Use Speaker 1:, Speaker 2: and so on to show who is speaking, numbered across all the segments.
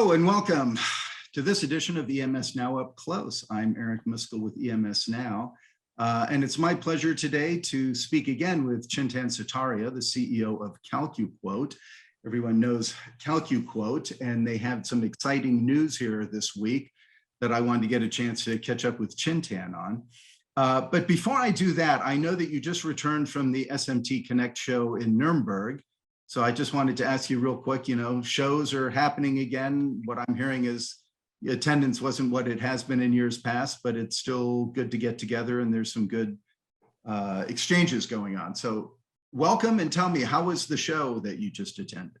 Speaker 1: Hello and welcome to this edition of EMS Now Up Close. I'm Eric Miskell with EMS Now, and it's my pleasure today to speak again with Chintan Sutaria, the CEO of CalcuQuote. Everyone knows CalcuQuote, and they have some exciting news here this week that I wanted to get a chance to catch up with Chintan on. But before I do that, I know that you just returned from the SMT Connect show in Nuremberg. So I just wanted to ask you real quick, shows are happening again. What I'm hearing is attendance wasn't what it has been in years past, but it's still good to get together and there's some good exchanges going on. So welcome, and tell me, how was the show that you just attended?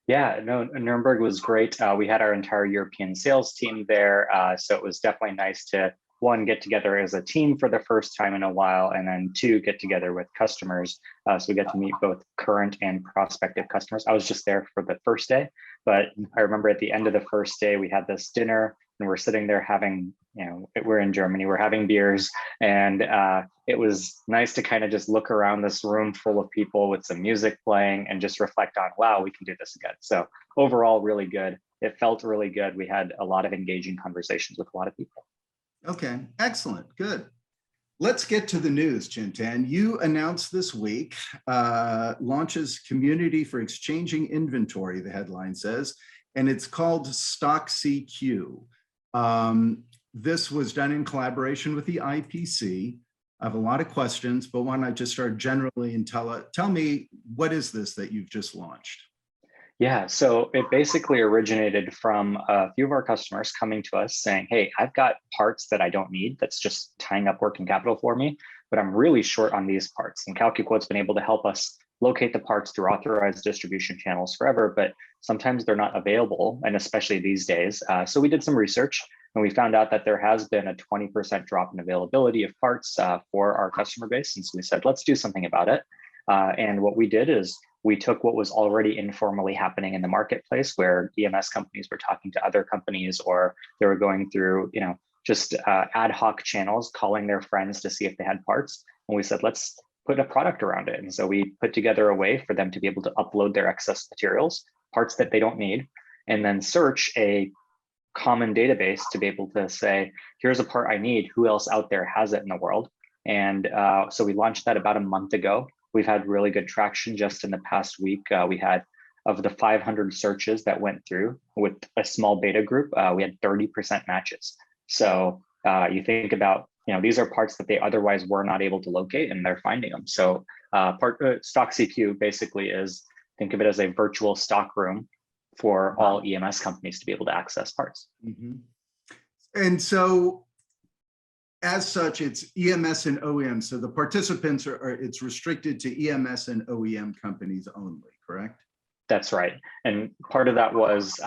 Speaker 2: Yeah, no, Nuremberg was great. We had our entire European sales team there. So it was definitely nice to, one, get together as a team for the first time in a while, and then two, get together with customers. So we get to meet both current and prospective customers. I was just there for the first day, but I remember at the end of the first day, we had this dinner and we're sitting there having, we're in Germany, we're having beers. And it was nice to kind of just look around this room full of people with some music playing and just reflect on, wow, we can do this again. So overall, really good. It felt really good. We had a lot of engaging conversations with a lot of people.
Speaker 1: Okay, excellent, good. Let's get to the news, Chintan. You announced this week, launches Community for Exchanging Inventory, the headline says, and it's called StockCQ. This was done in collaboration with the IPC. I have a lot of questions, but why not just start generally and tell me, what is this that you've just launched?
Speaker 2: Yeah, so it basically originated from a few of our customers coming to us saying, hey, I've got parts that I don't need that's just tying up working capital for me, but I'm really short on these parts. And CalcuQuote's been able to help us locate the parts through authorized distribution channels forever, but sometimes they're not available, and especially these days. So we did some research and we found out that there has been a 20% drop in availability of parts for our customer base. And so we said, let's do something about it. And what we did is we took what was already informally happening in the marketplace, where EMS companies were talking to other companies, or they were going through, just ad hoc channels, calling their friends to see if they had parts. And we said, let's put a product around it. And so we put together a way for them to be able to upload their excess materials, parts that they don't need, and then search a common database to be able to say, here's a part I need, who else out there has it in the world? And so we launched that about a month ago. We've had really good traction just in the past week. We had, of the 500 searches that went through with a small beta group, we had 30% matches. So you think about, these are parts that they otherwise were not able to locate, and they're finding them. So StockCQ basically is, think of it as a virtual stock room for all EMS companies to be able to access parts.
Speaker 1: Mm-hmm. And so, as such, it's EMS and OEM. So the participants it's restricted to EMS and OEM companies only, correct?
Speaker 2: That's right. And part of that was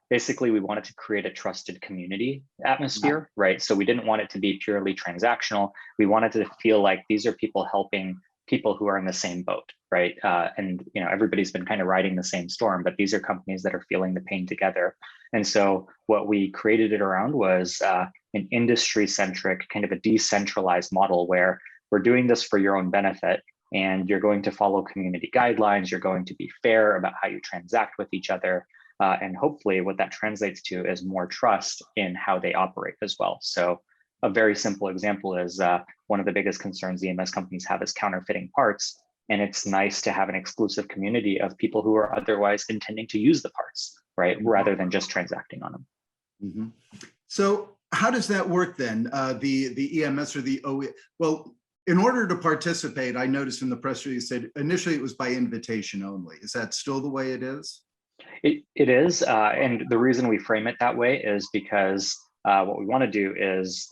Speaker 2: basically we wanted to create a trusted community atmosphere, right? So we didn't want it to be purely transactional. We wanted to feel like these are people helping people who are in the same boat, right? And everybody's been kind of riding the same storm, but these are companies that are feeling the pain together. And so what we created it around was an industry-centric, kind of a decentralized model where we're doing this for your own benefit, and you're going to follow community guidelines. You're going to be fair about how you transact with each other. And hopefully what that translates to is more trust in how they operate as well. So a very simple example is one of the biggest concerns EMS companies have is counterfeiting parts. And it's nice to have an exclusive community of people who are otherwise intending to use the parts, right? Mm-hmm. Rather than just transacting on them.
Speaker 1: Mm-hmm. So how does that work then? The EMS or the OE? Well, in order to participate, I noticed in the press release said initially it was by invitation only. Is that still the way it is?
Speaker 2: It is. And the reason we frame it that way is because what we want to do is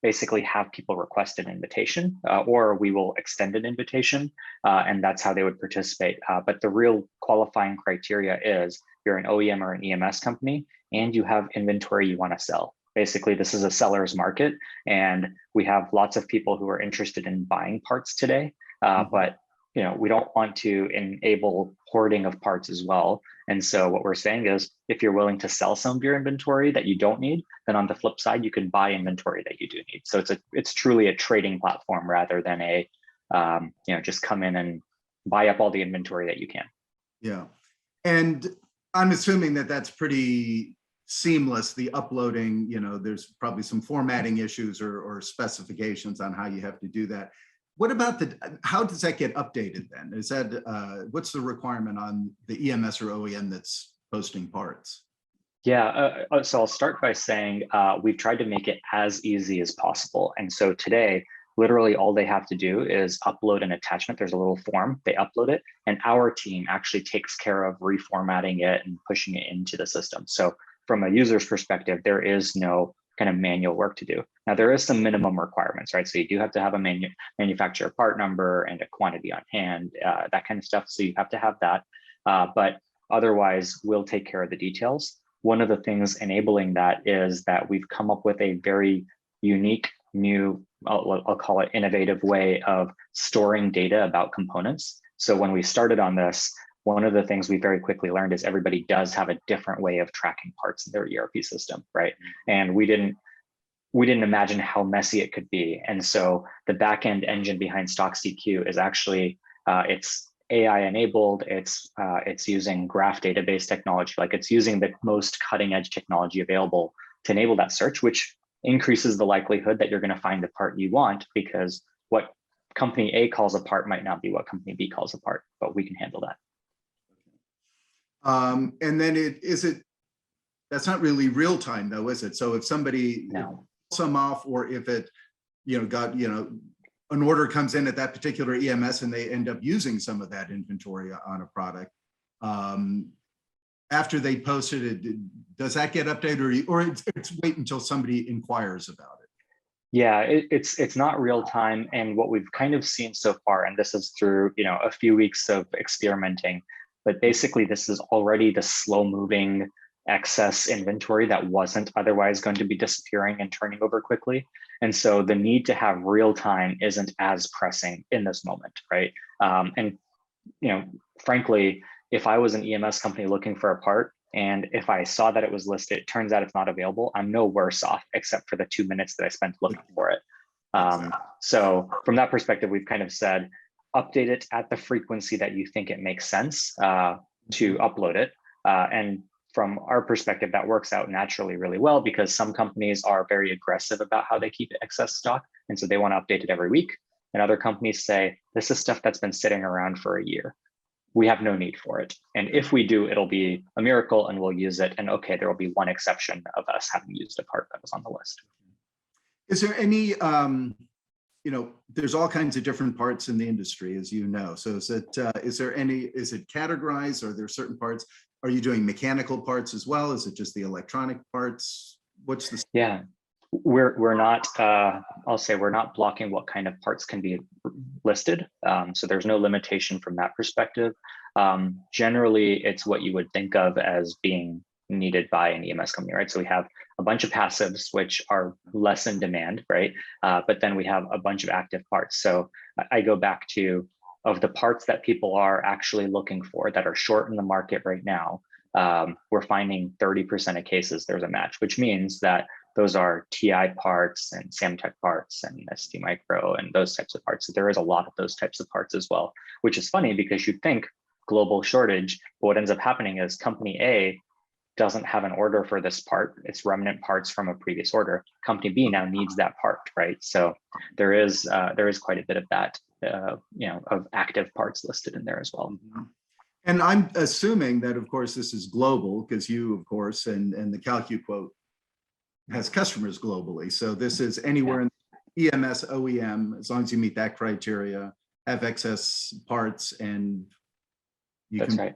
Speaker 2: basically have people request an invitation, or we will extend an invitation, and that's how they would participate. But the real qualifying criteria is you're an OEM or an EMS company, and you have inventory you want to sell. Basically, this is a seller's market, and we have lots of people who are interested in buying parts today, but we don't want to enable hoarding of parts as well. And so what we're saying is, if you're willing to sell some of your inventory that you don't need, then on the flip side, you can buy inventory that you do need. So it's truly a trading platform rather than a just come in and buy up all the inventory that you can.
Speaker 1: Yeah, and I'm assuming that that's pretty seamless, the uploading, there's probably some formatting issues or specifications on how you have to do that. What about how does that get updated then? Is that, what's the requirement on the EMS or OEM that's posting parts?
Speaker 2: Yeah, so I'll start by saying we've tried to make it as easy as possible. And so today, literally all they have to do is upload an attachment. There's a little form, they upload it, and our team actually takes care of reformatting it and pushing it into the system. So from a user's perspective, there is no kind of manual work to do. Now, there is some minimum requirements, right? So you do have to have a manufacturer part number and a quantity on hand, that kind of stuff. So you have to have that, but otherwise we'll take care of the details. One of the things enabling that is that we've come up with a very unique, new, I'll call it innovative way of storing data about components. So when we started on this, one of the things we very quickly learned is everybody does have a different way of tracking parts in their ERP system, right? And we didn't imagine how messy it could be. And so the backend engine behind StockCQ is actually, it's AI enabled, it's using graph database technology, like it's using the most cutting edge technology available to enable that search, which increases the likelihood that you're going to find the part you want, because what company A calls a part might not be what company B calls a part, but we can handle that.
Speaker 1: And then that's not really real time though, is it? So if somebody some off, or if it, an order comes in at that particular EMS and they end up using some of that inventory on a product, after they posted it, does that get updated, or it's wait until somebody inquires about it?
Speaker 2: Yeah, it's not real time. And what we've kind of seen so far, and this is through, a few weeks of experimenting, but basically this is already the slow moving excess inventory that wasn't otherwise going to be disappearing and turning over quickly. And so the need to have real time isn't as pressing in this moment, right? And frankly, if I was an EMS company looking for a part, and if I saw that it was listed, it turns out it's not available, I'm no worse off except for the 2 minutes that I spent looking for it. So from that perspective, we've kind of said, update it at the frequency that you think it makes sense to upload it. And from our perspective, that works out naturally really well, because some companies are very aggressive about how they keep excess stock. And so they want to update it every week. And other companies say, this is stuff that's been sitting around for a year. We have no need for it. And if we do, it'll be a miracle and we'll use it. And okay, there will be one exception of us having used a part that was on the list.
Speaker 1: Is there any, there's all kinds of different parts in the industry, as you know. So is it categorized? Are there certain parts? Are you doing mechanical parts as well? Is it just the electronic parts? What's the?
Speaker 2: Yeah, we're not, I'll say we're not blocking what kind of parts can be listed. So there's no limitation from that perspective. Generally, it's what you would think of as being needed by an EMS company, right? So we have a bunch of passives, which are less in demand, right? But then we have a bunch of active parts. So I go back to, of the parts that people are actually looking for that are short in the market right now, we're finding 30% of cases there's a match, which means that those are TI parts and Samtech parts and ST Micro and those types of parts. So there is a lot of those types of parts as well, which is funny because you'd think global shortage, but what ends up happening is company A doesn't have an order for this part. It's remnant parts from a previous order. Company B now needs that part, right? So there is quite a bit of that, of active parts listed in there as well.
Speaker 1: And I'm assuming that, of course, this is global, because you, of course, and the CalcuQuote has customers globally. So this is anywhere in EMS, OEM, as long as you meet that criteria, have excess parts, and
Speaker 2: That's right.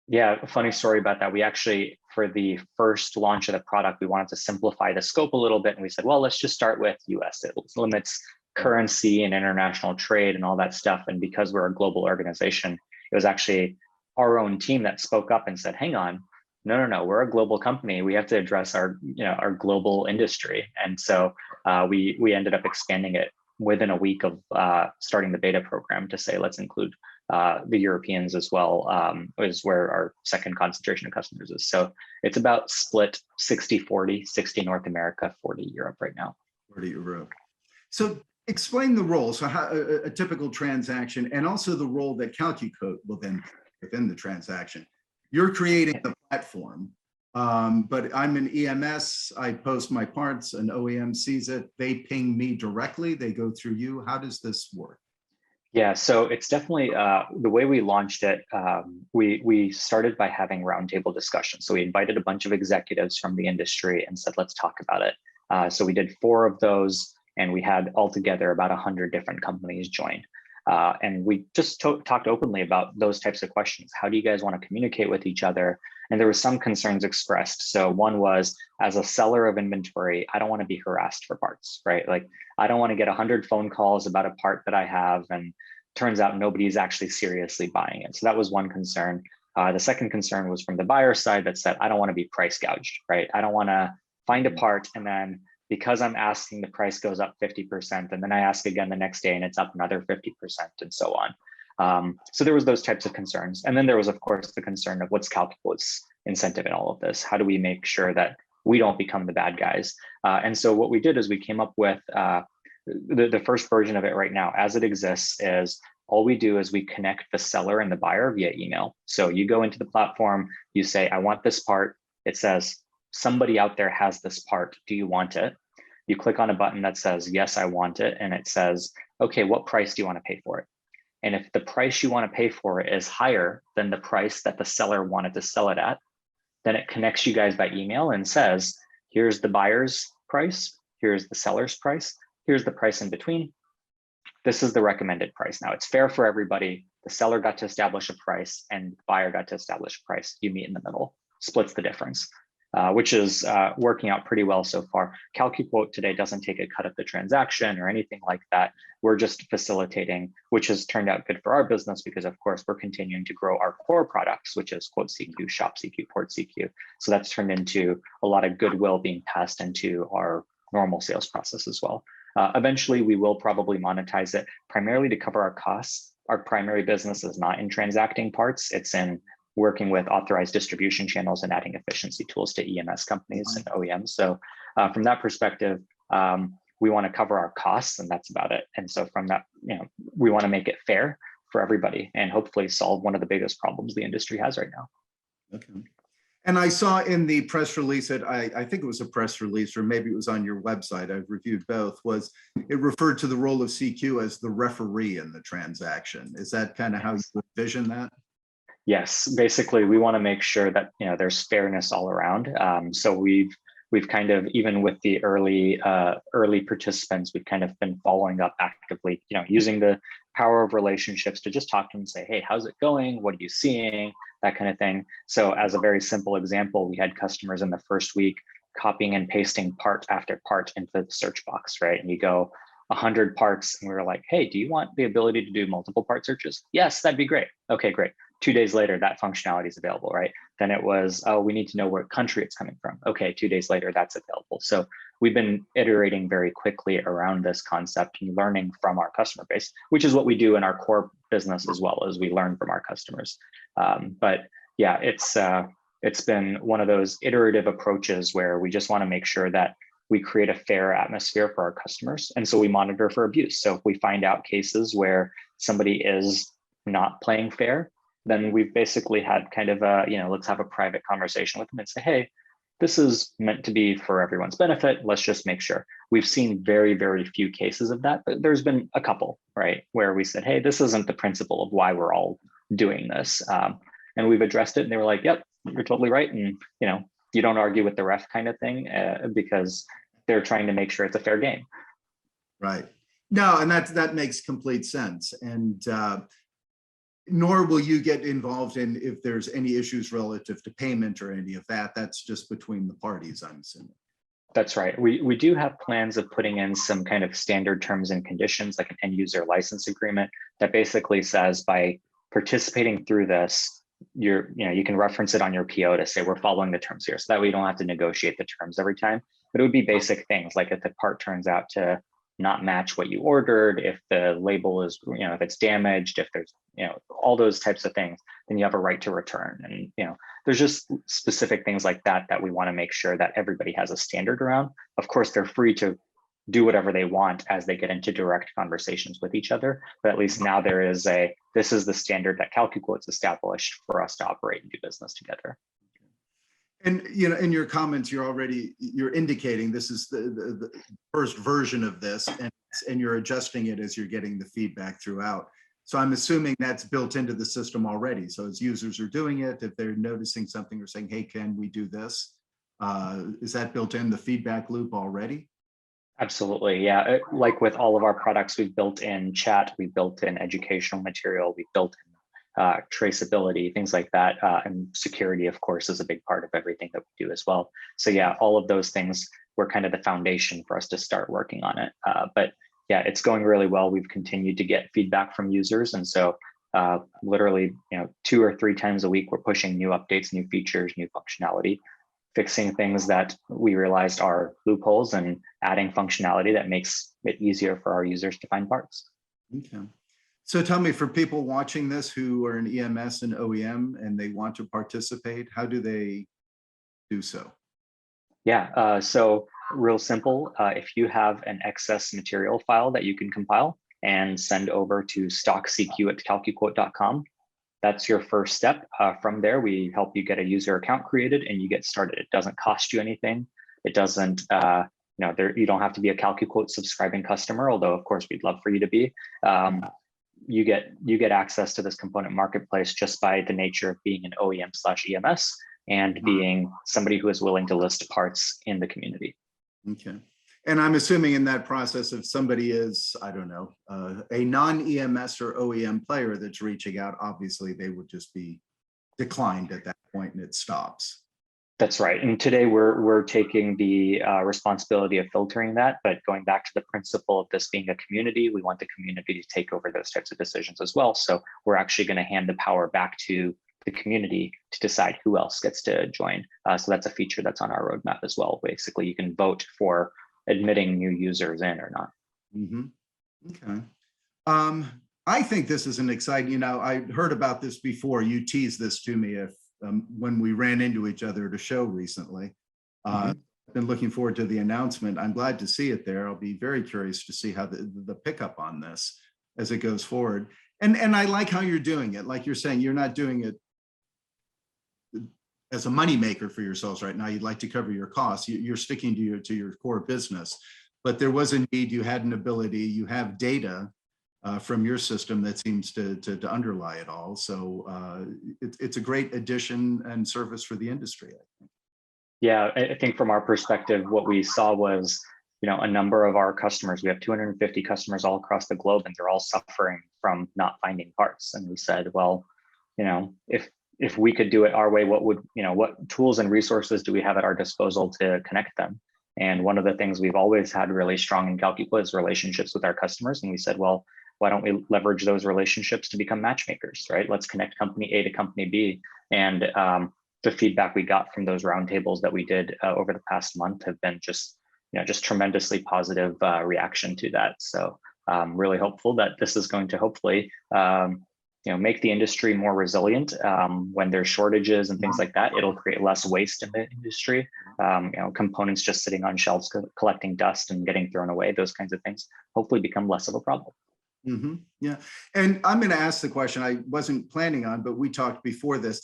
Speaker 2: Yeah, a funny story about that. We actually, for the first launch of the product, we wanted to simplify the scope a little bit. And we said, well, let's just start with US. It limits currency and international trade and all that stuff. And because we're a global organization, it was actually our own team that spoke up and said, hang on, no, we're a global company. We have to address our global industry. And so we ended up expanding it within a week of starting the beta program to say, let's include the Europeans as well, is where our second concentration of customers is. So it's about split 60-40, 60 North America, 40 Europe right now.
Speaker 1: 40 Europe. So explain the role. So how a typical transaction, and also the role that CalcuQuote will then within the transaction. You're creating the platform, But I'm an EMS, I post my parts, an OEM sees it, they ping me directly, they go through you. How does this work?
Speaker 2: Yeah, so it's definitely the way we launched it. We started by having roundtable discussions. So we invited a bunch of executives from the industry and said, let's talk about it. So we did 4 of those, and we had altogether about 100 different companies join. And we just talked openly about those types of questions. How do you guys want to communicate with each other? And there were some concerns expressed. So one was, as a seller of inventory, I don't want to be harassed for parts, right? Like, I don't want to get 100 phone calls about a part that I have, and turns out nobody's actually seriously buying it. So that was one concern. The second concern was from the buyer side that said, I don't want to be price gouged, right? I don't want to find a part, and then because I'm asking, the price goes up 50%, and then I ask again the next day and it's up another 50%, and so on. So there was those types of concerns. And then there was, of course, the concern of what's CalcuQuote's incentive in all of this? How do we make sure that we don't become the bad guys? And so what we did is we came up with the first version of it right now, as it exists, is all we do is we connect the seller and the buyer via email. So you go into the platform, you say, I want this part. It says, somebody out there has this part. Do you want it? You click on a button that says, yes, I want it. And it says, okay, what price do you want to pay for it? And if the price you want to pay for it is higher than the price that the seller wanted to sell it at, then it connects you guys by email and says, here's the buyer's price, here's the seller's price, here's the price in between. This is the recommended price. Now, it's fair for everybody. The seller got to establish a price and the buyer got to establish a price. You meet in the middle, splits the difference. Which is working out pretty well so far. CalcuQuote today doesn't take a cut of the transaction or anything like that. We're just facilitating, which has turned out good for our business because, of course, we're continuing to grow our core products, which is QuoteCQ, ShopCQ, PortCQ. So that's turned into a lot of goodwill being passed into our normal sales process as well. Eventually, we will probably monetize it primarily to cover our costs. Our primary business is not in transacting parts. It's in working with authorized distribution channels and adding efficiency tools to EMS companies and OEMs. So from that perspective, we want to cover our costs, and that's about it. And so from that, we want to make it fair for everybody and hopefully solve one of the biggest problems the industry has right now.
Speaker 1: Okay. And I saw in the press release that I think it was a press release, or maybe it was on your website, I've reviewed both, was it referred to the role of CQ as the referee in the transaction. Is that kind of how you envision that?
Speaker 2: Yes, basically, we want to make sure that there's fairness all around. So we've kind of, even with the early participants, we've kind of been following up actively, using the power of relationships to just talk to them and say, hey, how's it going? What are you seeing? That kind of thing. So as a very simple example, we had customers in the first week copying and pasting part after part into the search box, right? And you go 100 parts, and we were like, hey, do you want the ability to do multiple part searches? Yes, that'd be great. Okay, great. 2 days later, that functionality is available, right? Then it was, oh, we need to know what country it's coming from. Okay, 2 days later, that's available. So we've been iterating very quickly around this concept and learning from our customer base, which is what we do in our core business as well, as we learn from our customers. But yeah, it's been one of those iterative approaches where we just want to make sure that we create a fair atmosphere for our customers. And so we monitor for abuse. So if we find out cases where somebody is not playing fair, then we've basically had kind of a, let's have a private conversation with them and say, hey, this is meant to be for everyone's benefit. Let's just make sure. We've seen very, very few cases of that, but there's been a couple, right, where we said, hey, this isn't the principle of why we're all doing this. And we've addressed it, and they were like, yep, you're totally right. And, you don't argue with the ref kind of thing, because they're trying to make sure it's a fair game.
Speaker 1: Right. No, and that makes complete sense. And nor will you get involved in if there's any issues relative to payment or any of that. That's just between the parties, I'm assuming.
Speaker 2: That's right. We do have plans of putting in some kind of standard terms and conditions, like an end user license agreement that basically says, by participating through this, you can reference it on your PO to say we're following the terms here, so that way you don't have to negotiate the terms every time. But it would be basic things like if the part turns out to not match what you ordered, if the label is, if it's damaged, if there's, all those types of things, then you have a right to return. And, there's just specific things like that we want to make sure that everybody has a standard around. Of course, they're free to do whatever they want as they get into direct conversations with each other. But at least now there is this is the standard that CalcuQuote's established for us to operate and do business together.
Speaker 1: And in your comments, you're indicating this is the first version of this, and you're adjusting it as you're getting the feedback throughout. So I'm assuming that's built into the system already. So as users are doing it, if they're noticing something or saying, "Hey, can we do this?" Is that built in the feedback loop already?
Speaker 2: Absolutely, yeah. Like with all of our products, we've built in chat, we've built in educational material, we've built in traceability, things like that. And security, of course, is a big part of everything that we do as well. So yeah, all of those things were kind of the foundation for us to start working on it. But yeah, it's going really well. We've continued to get feedback from users. And so literally, 2 or 3 times a week, we're pushing new updates, new features, new functionality, fixing things that we realized are loopholes and adding functionality that makes it easier for our users to find parts.
Speaker 1: Okay. So tell me, for people watching this who are in EMS and OEM and they want to participate, how do they do so?
Speaker 2: Yeah, so real simple. If you have an excess material file that you can compile and send over to StockCQ at CalcuQuote.com, that's your first step. From there, we help you get a user account created and you get started. It doesn't cost you anything. It doesn't, you don't have to be a CalcuQuote subscribing customer, although of course we'd love for you to be. You get access to this component marketplace just by the nature of being an OEM/EMS and being somebody who is willing to list parts in the community.
Speaker 1: Okay. And I'm assuming in that process, if somebody is, I don't know, a non-EMS or OEM player that's reaching out, obviously they would just be declined at that point and it stops.
Speaker 2: That's right. And today we're taking the responsibility of filtering that, but going back to the principle of this being a community, we want the community to take over those types of decisions as well. So we're actually going to hand the power back to the community to decide who else gets to join. So that's a feature that's on our roadmap as well. Basically, you can vote for admitting new users in or not.
Speaker 1: Mm-hmm. Okay. I think this is an exciting, I heard about this before. You teased this to me when we ran into each other at a show recently. I've been looking forward to the announcement. I'm glad to see it there. I'll be very curious to see how the pickup on this as it goes forward. And I like how you're doing it. Like you're saying, you're not doing it as a moneymaker for yourselves right now. You'd like to cover your costs. You're sticking to your core business. But there was a need, you had an ability, you have data from your system that seems to underlie it all. So it's a great addition and service for the industry, I think.
Speaker 2: Yeah, I think from our perspective, what we saw was, a number of our customers, we have 250 customers all across the globe, and they're all suffering from not finding parts. And we said, well, if we could do it our way, what tools and resources do we have at our disposal to connect them? And one of the things we've always had really strong in CalcuQuote is relationships with our customers. And we said, well, why don't we leverage those relationships to become matchmakers, right? Let's connect company A to company B. And the feedback we got from those roundtables that we did over the past month have been just tremendously positive reaction to that. So really hopeful that this is going to hopefully make the industry more resilient. When there's shortages and things like that, it'll create less waste in the industry. Components just sitting on shelves collecting dust and getting thrown away, those kinds of things hopefully become less of a problem.
Speaker 1: Mm-hmm. Yeah. And I'm going to ask the question I wasn't planning on, but we talked before this.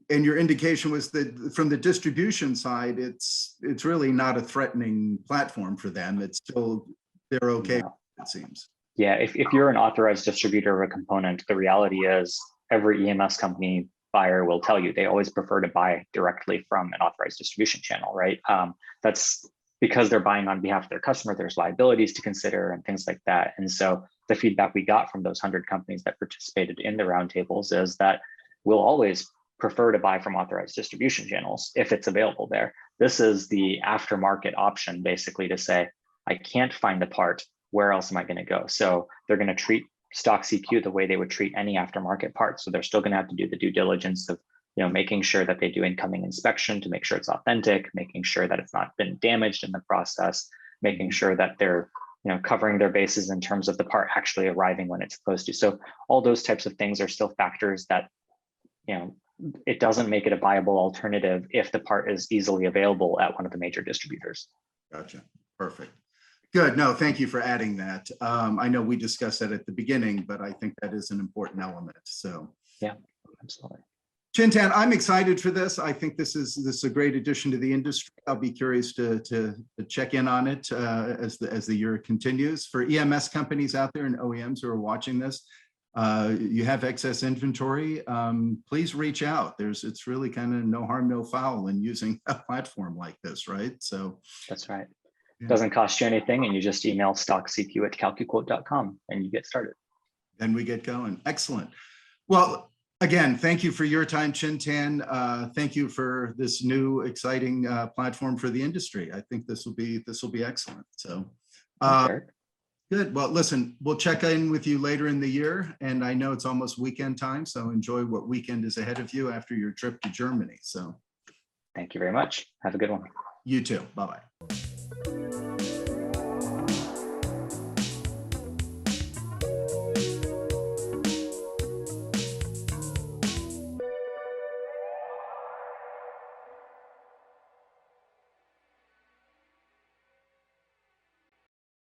Speaker 1: And your indication was that from the distribution side, it's really not a threatening platform for them. It's still, they're okay, no. It seems.
Speaker 2: Yeah, if you're an authorized distributor of a component, the reality is every EMS company buyer will tell you they always prefer to buy directly from an authorized distribution channel, right? That's because they're buying on behalf of their customer. There's liabilities to consider and things like that. And so the feedback we got from those 100 companies that participated in the roundtables is that we'll always prefer to buy from authorized distribution channels if it's available there. This is the aftermarket option, basically, to say, I can't find the part. Where else am I going to go? So they're going to treat StockCQ the way they would treat any aftermarket part. So they're still going to have to do the due diligence of making sure that they do incoming inspection to make sure it's authentic, making sure that it's not been damaged in the process, making sure that they're covering their bases in terms of the part actually arriving when it's supposed to. So all those types of things are still factors that it doesn't make it a viable alternative if the part is easily available at one of the major distributors.
Speaker 1: Gotcha. Perfect. Good. No, thank you for adding that. I know we discussed that at the beginning, but I think that is an important element. So
Speaker 2: yeah, absolutely.
Speaker 1: Chintan, I'm excited for this. I think this is a great addition to the industry. I'll be curious to check in on it as the year continues. For EMS companies out there and OEMs who are watching this, you have excess inventory, please reach out. It's really kind of no harm, no foul in using a platform like this, right? So
Speaker 2: that's right.
Speaker 1: Yeah.
Speaker 2: Doesn't cost you anything, and you just email StockCQ at CalcuQuote.com and you get started.
Speaker 1: Then we get going. Excellent. Well, again, thank you for your time, Chintan. Thank you for this new exciting platform for the industry. I think this will be excellent. So good. Well, listen, we'll check in with you later in the year, and I know it's almost weekend time, so enjoy what weekend is ahead of you after your trip to Germany. So
Speaker 2: thank you very much. Have a good one.
Speaker 1: You too. Bye-bye.